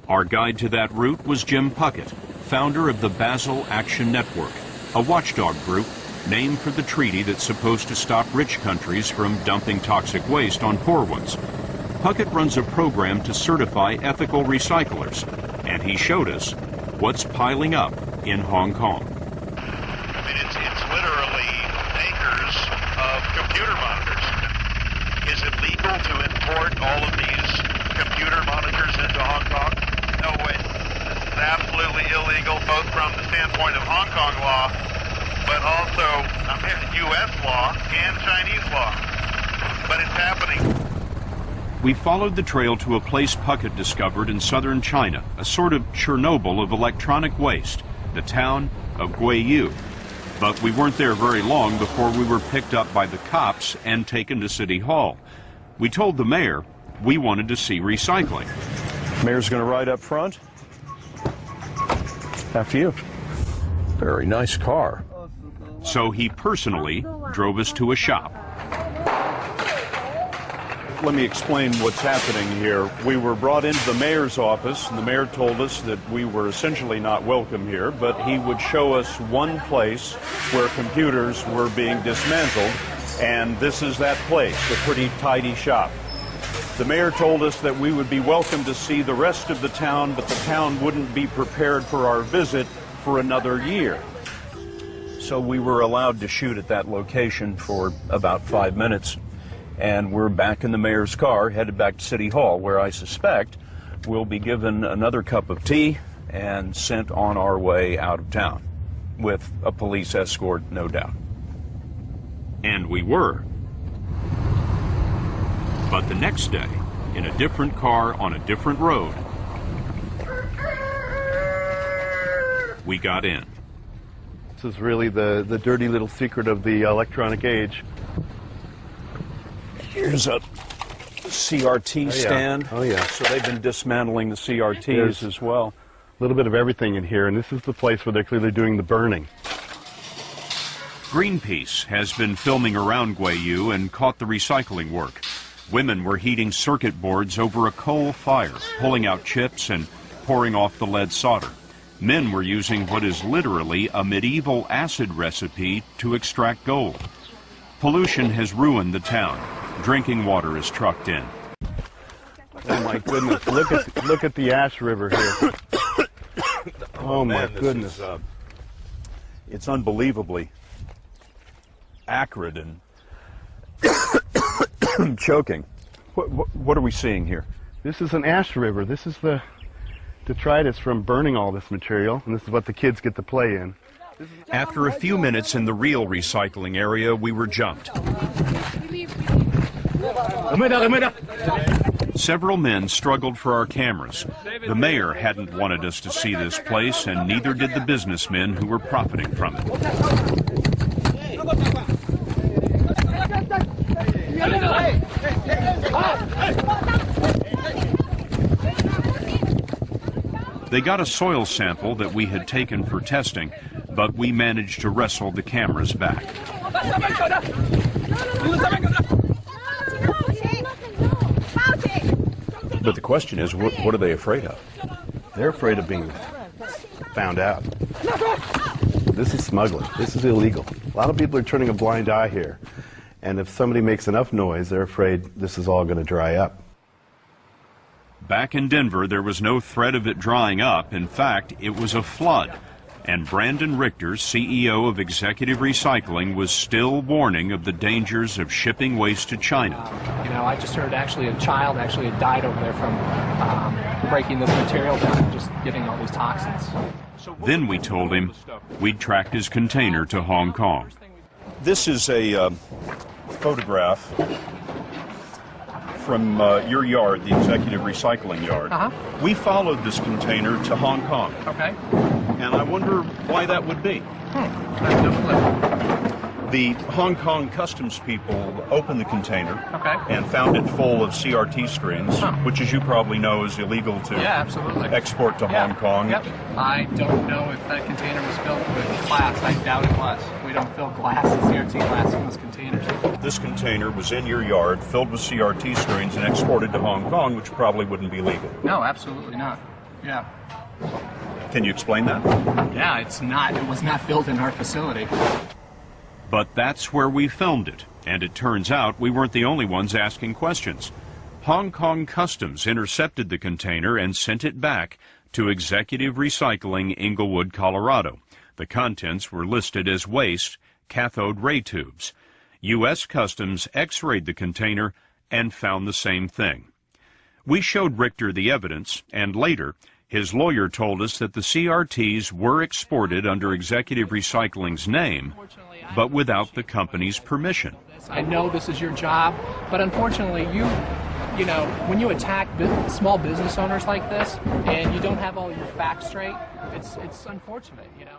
Our guide to that route was Jim Puckett, founder of the Basel Action Network, a watchdog group named for the treaty that's supposed to stop rich countries from dumping toxic waste on poor ones. Puckett runs a program to certify ethical recyclers, and he showed us what's piling up in Hong Kong. I mean, it's literally acres of computer monitors. Is it legal to import all of these computer monitors into Hong Kong? No way. This is absolutely illegal, both from the standpoint of Hong Kong law, but also U.S. law and Chinese law. But it's happening. We followed the trail to a place Puckett discovered in southern China, a sort of Chernobyl of electronic waste, the town of Guiyu. But we weren't there very long before we were picked up by the cops and taken to City Hall. We told the mayor we wanted to see recycling. Mayor's going to ride up front. After you. Very nice car. So he personally drove us to a shop. Let me explain what's happening here. We were brought into the mayor's office, and the mayor told us that we were essentially not welcome here, but he would show us one place where computers were being dismantled, and this is that place, a pretty tidy shop. The mayor told us that we would be welcome to see the rest of the town, but the town wouldn't be prepared for our visit for another year. So we were allowed to shoot at that location for about 5 minutes. And we're back in the mayor's car, headed back to City Hall, where I suspect we'll be given another cup of tea and sent on our way out of town, with a police escort, no doubt. And we were. But the next day, in a different car on a different road, we got in. This is really the dirty little secret of the electronic age. Here's a CRT stand. Oh, yeah. So they've been dismantling the CRTs as well. A little bit of everything in here, and this is the place where they're clearly doing the burning. Greenpeace has been filming around Guiyu and caught the recycling work. Women were heating circuit boards over a coal fire, pulling out chips and pouring off the lead solder. Men were using what is literally a medieval acid recipe to extract gold. Pollution has ruined the town. Drinking water is trucked in. Oh my goodness! Look at the ash river here. Oh my goodness! It's unbelievably acrid and choking. What are we seeing here? This is an ash river. This is the detritus from burning all this material, and this is what the kids get to play in. After a few minutes in the real recycling area, we were jumped. Several men struggled for our cameras. The mayor hadn't wanted us to see this place, and neither did the businessmen who were profiting from it. They got a soil sample that we had taken for testing, but we managed to wrestle the cameras back. But the question is, what are they afraid of? They're afraid of being found out. This is smuggling. This is illegal. A lot of people are turning a blind eye here. And if somebody makes enough noise, they're afraid this is all going to dry up. Back in Denver, there was no threat of it drying up. In fact, it was a flood. And Brandon Richter, CEO of Executive Recycling, was still warning of the dangers of shipping waste to China. You know, I just heard actually a child actually had died over there from breaking this material down and just getting all these toxins. Then we told him we'd tracked his container to Hong Kong. This is a photograph from your yard, the Executive Recycling Yard. We followed this container to Hong Kong. Okay. And I wonder why that would be. I have no clue. The Hong Kong customs people opened the container Okay. and found it full of CRT screens, which, as you probably know, is illegal to export to Hong Kong. Yep. I don't know if that container was filled with glass. I doubt it was. We don't fill glass and CRT glass in those containers. This container was in your yard, filled with CRT screens, and exported to Hong Kong, which probably wouldn't be legal. No, absolutely not. Yeah. Can you explain that? Yeah, it was not filled in our facility. But that's where we filmed it, and it turns out we weren't the only ones asking questions. Hong Kong Customs intercepted the container and sent it back to Executive Recycling, Inglewood, Colorado. The contents were listed as waste, cathode ray tubes. U.S. Customs x-rayed the container and found the same thing. We showed Richter the evidence, and later, his lawyer told us that the CRTs were exported under Executive Recycling's name, but without the company's permission. I know this is your job, but unfortunately, you know, when you attack small business owners like this and you don't have all your facts straight, it's unfortunate, you know.